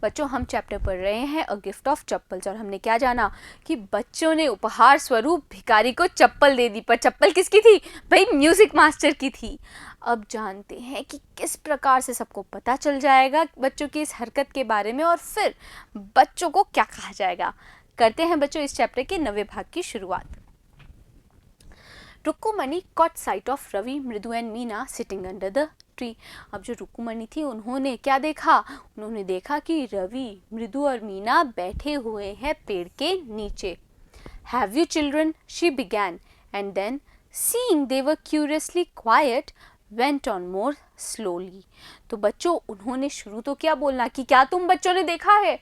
बच्चों हम चैप्टर पढ़ रहे हैं अ गिफ्ट ऑफ चप्पल्स और हमने क्या जाना कि बच्चों ने उपहार स्वरूप भिखारी को चप्पल दे दी। पर चप्पल किसकी थी भाई? म्यूजिक मास्टर की थी। अब जानते हैं कि किस प्रकार से सबको पता चल जाएगा बच्चों की इस हरकत के बारे में और फिर बच्चों को क्या कहा जाएगा। करते हैं बच्चों इस चैप्टर के 9वें भाग की शुरुआत। रुक्कुमणी caught sight of रवि, मृदु and Meena sitting under the tree. अब जो रुक्कुमणी थी उन्होंने क्या देखा? उन्होंने देखा कि रवि, मृदु और मीना बैठे हुए हैं पेड़ के नीचे। Have you children? She began, and then, seeing they were curiously quiet, went on more slowly. तो बच्चों उन्होंने शुरू तो क्या बोलना कि क्या तुम बच्चों ने देखा है,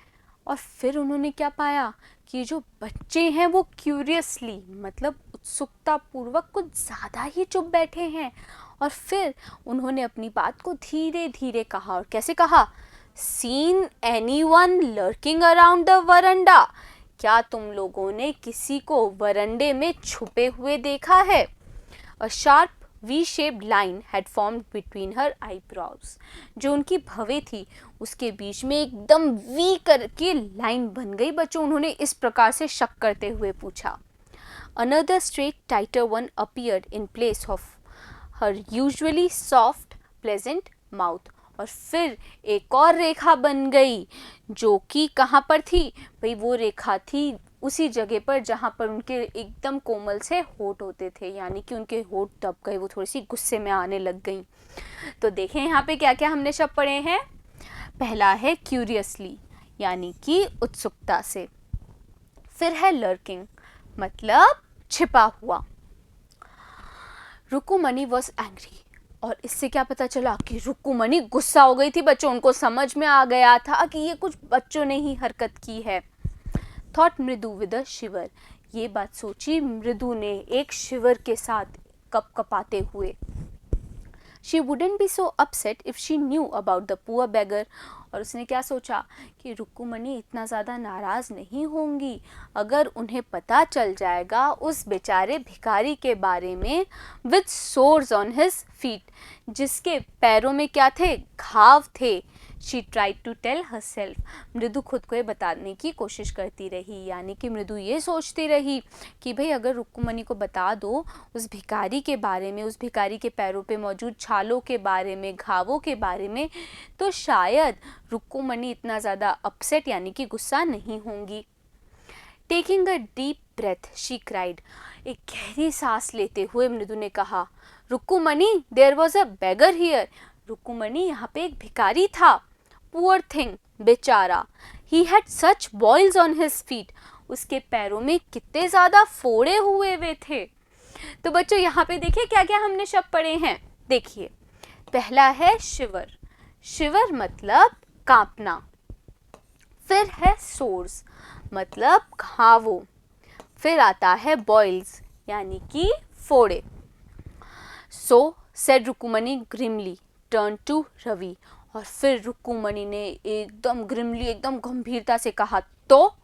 और फिर उन्होंने क्या पाया कि जो बच्चे हैं वो क्यूरियसली मतलब उत्सुकता पूर्वक कुछ ज़्यादा ही चुप बैठे हैं। और फिर उन्होंने अपनी बात को धीरे धीरे कहा। और कैसे कहा? Seen anyone lurking around the veranda? क्या तुम लोगों ने किसी को वरंडे में छुपे हुए देखा है? A sharp V-shaped line had formed between her eyebrows. जो उनकी भवें थी उसके बीच में एकदम V करके लाइन बन गई। बच्चों उन्होंने इस प्रकार से शक करते हुए पूछा। Another straight tighter one appeared in place of her usually soft pleasant mouth. और फिर एक और रेखा बन गई जो कि कहाँ पर थी भाई? वो रेखा थी उसी जगह पर जहाँ पर उनके एकदम कोमल से होठ होते थे, यानी कि उनके होठ दब गए, वो थोड़ी सी गुस्से में आने लग गई। तो देखें यहाँ पे क्या क्या हमने शब्द पढ़े हैं। पहला है क्यूरियसली यानी कि उत्सुकता से, फिर है लर्किंग मतलब छिपा हुआ। रुक्कुमणी वॉज एंग्री, और इससे क्या पता चला कि रुक्कुमणी गुस्सा हो गई थी। बच्चों उनको समझ में आ गया था कि ये कुछ बच्चों ने ही हरकत की है। थॉट मृदु विद अ शिवर, ये बात सोची मृदु ने एक शिवर के साथ कपकपाते हुए। She wouldn't be so upset if she knew about the poor beggar, और उसने क्या सोचा कि रुक्कुमणी इतना ज़्यादा नाराज़ नहीं होंगी अगर उन्हें पता चल जाएगा उस बेचारे भिखारी के बारे में। With sores on his feet, जिसके पैरों में क्या थे? घाव थे। She tried to tell herself, Mridu खुद को ये बताने की कोशिश करती रही, यानी कि मृदु ये सोचती रही कि भाई अगर रुक्कुमणी को बता दो उस भिखारी के बारे में, उस भिखारी के पैरों पे मौजूद छालों के बारे में, घावों के बारे में, तो शायद रुक्कुमणी इतना ज़्यादा अपसेट यानी कि गुस्सा नहीं होंगी। Taking a deep breath she cried, एक गहरी सांस लेते हुए मृदु ने कहा, Rukkumani there was a beggar here, Rukkumani यहाँ पे एक भिखारी था। पुअर थिंग, बेचारा। He had such boils on his feet, उसके पैरों में कितने ज़्यादा फोड़े हुए वे थे। तो बच्चों यहाँ पे देखिए क्या क्या हमने शब्द पढ़े हैं। देखिए पहला है शिवर, शिवर मतलब कांपना। फिर है सोर्स मतलब घावों। फिर आता है बॉइल्स यानी कि फोड़े। सो said रुक्कुमणी grimly turn to Ravi, और फिर रुक्कुमणी ने एकदम ग्रिमली एकदम गंभीरता से कहा, तो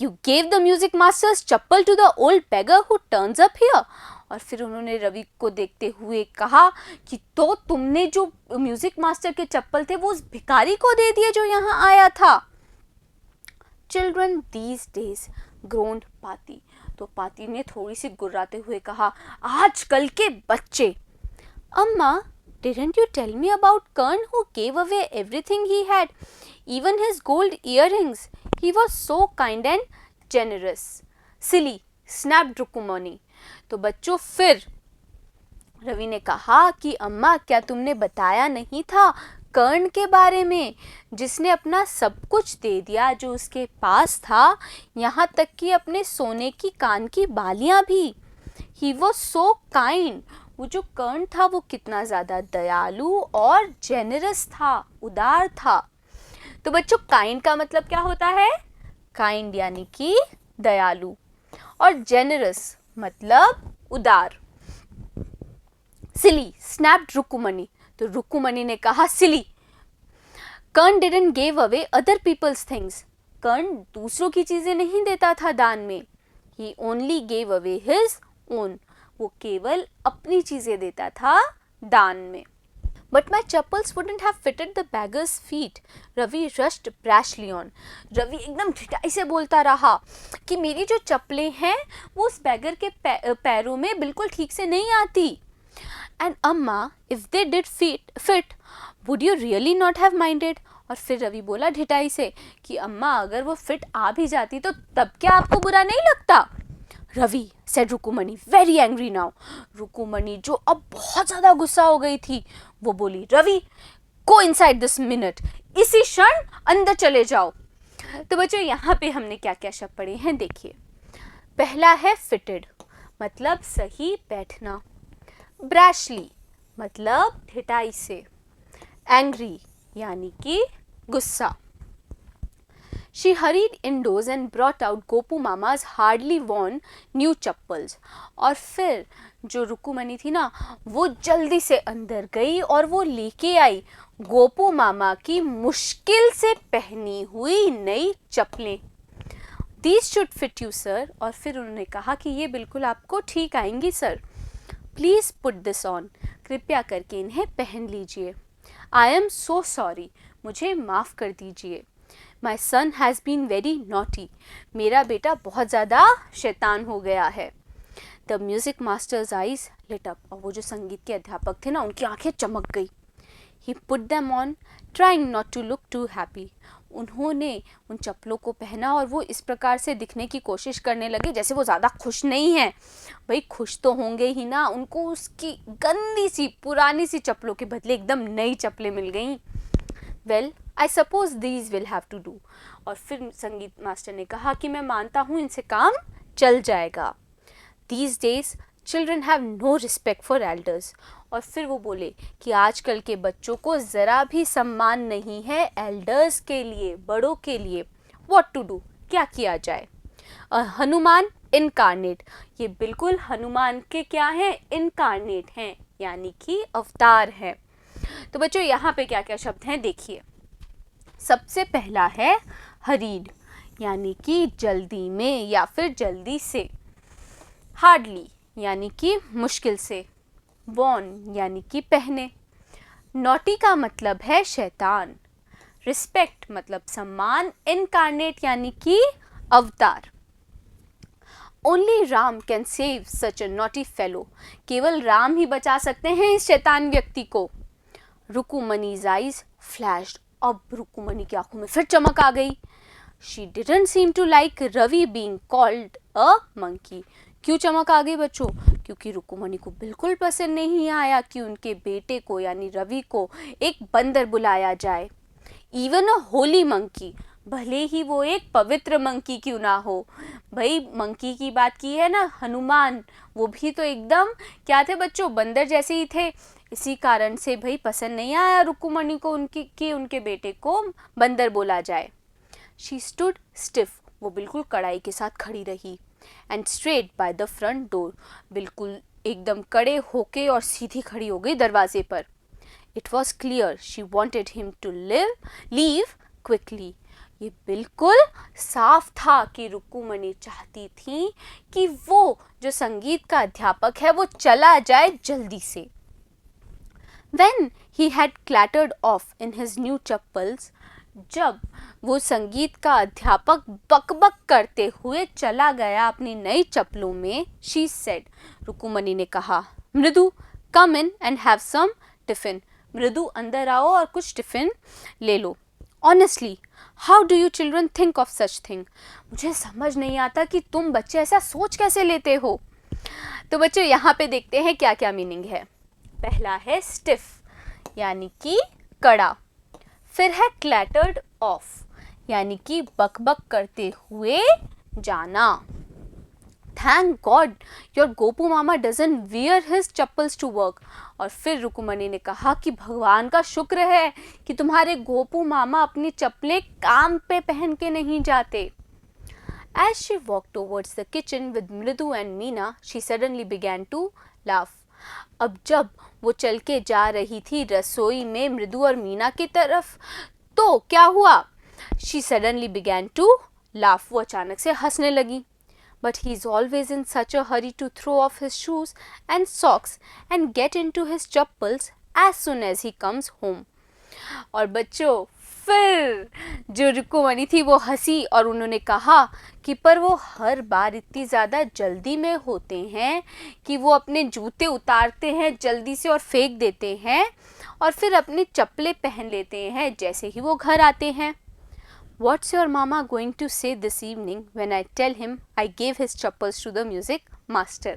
you gave the music master's chappal to the old beggar who turns up here, और फिर उन्होंने रवि को देखते हुए कहा कि तो तुमने जो म्यूजिक मास्टर के चप्पल थे वो उस भिखारी को दे दिए जो यहाँ आया था। चिल्ड्रन दीज डेज ग्रोन्ड पाती, तो पाती ने थोड़ी सी गुर्राते हुए कहा, आजकल के बच्चे। अम्मा, didn't you tell me about Kern who gave away everything he had, even his gold earrings? He was so kind and generous. Silly, snapped रुक्कुमणी। तो बच्चों फिर रवि ने कहा कि अम्मा क्या तुमने बताया नहीं था कर्ण के बारे में, जिसने अपना सब कुछ दे दिया जो उसके पास था, यहाँ तक कि अपने सोने की कान की बालियाँ भी। He was so kind, वो जो कर्ण था वो कितना ज़्यादा दयालु और जेनरस था, उदार था। तो बच्चों काइंड का मतलब क्या होता है? काइंड यानी कि दयालु, और जेनरस मतलब उदार। सिली स्नैप्ड रुक्कुमणी, तो रुक्कुमणी ने कहा silly. Karna didn't give away other people's things, Karna दूसरों की चीजें नहीं देता था दान में। He only gave away his own, वो केवल अपनी चीजें देता था दान में। But my chappals wouldn't have fitted the beggar's feet. Ravi rushed brashly on. Ravi एकदम ढिठाई से बोलता रहा कि मेरी जो चप्पलें हैं वो उस बैगर के पैरों में बिल्कुल ठीक से नहीं आती. And अम्मा, if they did fit, would you really not have minded? और फिर रवि बोला ढिठाई से कि अम्मा अगर वो फिट आ भी जाती तो तब क्या आपको बुरा नहीं लगता? Ravi said रुकुमणि very angry now. रुकुमणि जो अब बहुत ज़्यादा गुस्सा हो गई थी वो बोली Ravi go inside this minute. इसी क्षण अंदर चले जाओ. तो बच्चों यहाँ पे हमने क्या क्या शब्द पढ़े हैं देखिए. पहला है fitted मतलब सही बैठना. ब्रैशली मतलब ढिठाई से. एंग्री यानी कि गुस्सा. She hurried indoors and brought out Gopu Mama's hardly worn new chappals. और फिर जो रुकुमणि थी ना वो जल्दी से अंदर गई और वो लेके आई गोपू मामा की मुश्किल से पहनी हुई नई चप्पलें. These should fit you sir. और फिर उन्होंने कहा कि ये बिल्कुल आपको ठीक आएंगी sir. Please put this on. कृपया करके इन्हें पहन लीजिए. I am so sorry. मुझे माफ़ कर दीजिए. My son has been very naughty. मेरा बेटा बहुत ज़्यादा शैतान हो गया है. The music master's eyes lit up. और वो जो संगीत के अध्यापक थे ना उनकी आंखें चमक गई. He put them on, trying not to look too happy. उन्होंने उन चप्पलों को पहना और वो इस प्रकार से दिखने की कोशिश करने लगे जैसे वो ज़्यादा खुश नहीं हैं. भाई खुश तो होंगे ही ना. उनको उसकी गंदी सी पुरानी सी चप्पलों के बदले एकदम नई चप्पलें मिल गईं. Well, I suppose these will have to do. और फिर संगीत मास्टर ने कहा कि मैं मानता हूँ इनसे काम चल जाएगा. These days, children have no respect for elders. और फिर वो बोले कि आजकल के बच्चों को ज़रा भी सम्मान नहीं है एल्डर्स के लिए, बड़ों के लिए. What to do? क्या किया जाए? हनुमान इनकारनेट. ये बिल्कुल हनुमान के क्या हैं? इनकारनेट हैं यानी कि अवतार हैं. तो बच्चों यहाँ पे क्या क्या शब्द हैं देखिए. सबसे पहला है हरीड यानी कि जल्दी में या फिर जल्दी से. हार्डली यानी कि मुश्किल से. वॉर्न यानी कि पहने. नॉटी का मतलब है शैतान. रिस्पेक्ट मतलब सम्मान. इनकारनेट यानी कि अवतार. Only Ram can save such a naughty fellow. केवल राम ही बचा सकते हैं इस शैतान व्यक्ति को. रुकुमणि's eyes flashed. अब रुकुमणि की आंखों में फिर चमक आ गई. She didn't seem to like Ravi being called a monkey. क्यों चमक आ गई बच्चों? क्योंकि रुकुमणि को बिल्कुल पसंद नहीं आया कि उनके बेटे को यानी रवि को एक बंदर बुलाया जाए. Even a holy monkey. भले ही वो एक पवित्र मंकी क्यों ना हो. भाई मंकी की बात की है ना हनुमान, वो भी तो एकदम क्या थे बच्चों? बंदर जैसे ही थे. इसी कारण से भाई पसंद नहीं आया रुकुमणि को उनके बेटे को बंदर बोला जाए. She stood stiff. वो बिल्कुल कड़ाई के साथ खड़ी रही. And straight by the front door. बिल्कुल एकदम कड़े होके और सीधी खड़ी हो गई दरवाजे पर. It was clear she wanted him to leave quickly. ये बिल्कुल साफ था कि रुकुमणि चाहती थी कि वो जो संगीत का अध्यापक है वो चला जाए जल्दी से. When he had clattered off in his new chappals, जब वो संगीत का अध्यापक बकबक करते हुए चला गया अपनी नई चप्पलों में, she said, रुकुमणि ने कहा, मृदु, come in and have some tiffin. मृदु अंदर आओ और कुछ टिफिन ले लो. Honestly, how do you children think of such thing? मुझे समझ नहीं आता कि तुम बच्चे ऐसा सोच कैसे लेते हो. तो बच्चों यहाँ पे देखते हैं क्या क्या मीनिंग है. पहला है स्टिफ यानी कि कड़ा. फिर है क्लैटर्ड ऑफ यानी कि बकबक करते हुए जाना. Thank God your Gopu mama doesn't wear his chappals to work. और फिर रुकुमणि ने कहा कि भगवान का शुक्र है कि तुम्हारे गोपू मामा अपनी चप्पलें काम पे पहन के नहीं जाते. As she walked towards the kitchen with Mridu and Meena, she suddenly began to laugh. अब जब वो चल के जा रही थी रसोई में मृदु और मीना की तरफ, तो क्या हुआ? She suddenly began to laugh. वो अचानक से हंसने लगी. But he is always in such a hurry to throw off his shoes and socks and get into his chappals as soon as he comes home. और बच्चों फिर जो रुक्कुमणी थी वो हंसी और उन्होंने कहा कि पर वो हर बार इतनी ज़्यादा जल्दी में होते हैं कि वो अपने जूते उतारते हैं जल्दी से और फेंक देते हैं और फिर अपने चप्पलें पहन लेते हैं जैसे ही वो घर आते हैं. What's your mama going to say this evening when I tell him I gave his chappals to the music master?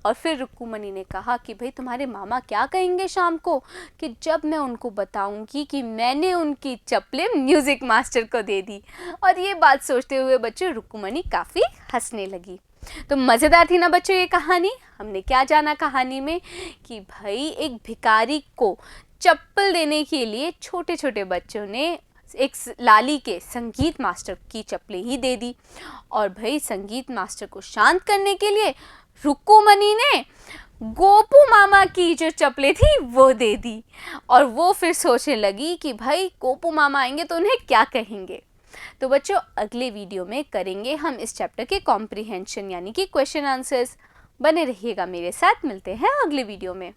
और फिर रुक्कुमणी ने कहा कि भाई तुम्हारे मामा क्या कहेंगे शाम को कि जब मैं उनको बताऊंगी कि मैंने उनकी चप्पलें म्यूज़िक मास्टर को दे दी. और ये बात सोचते हुए बच्चों रुक्कुमणी काफ़ी हंसने लगी. तो मज़ेदार थी ना बच्चों ये कहानी. हमने क्या जाना कहानी में कि भाई एक भिखारी को चप्पल देने के लिए छोटे छोटे बच्चों ने एक लाली के संगीत मास्टर की चप्पलें ही दे दी. और भाई संगीत मास्टर को शांत करने के लिए रुक्कुमणी ने गोपू मामा की जो चप्पलें थी वो दे दी. और वो फिर सोचने लगी कि भाई गोपू मामा आएंगे तो उन्हें क्या कहेंगे. तो बच्चों अगले वीडियो में करेंगे हम इस चैप्टर के कॉम्प्रिहेंशन यानी कि क्वेश्चन आंसर्स. बने रहिएगा मेरे साथ. मिलते हैं अगले वीडियो में.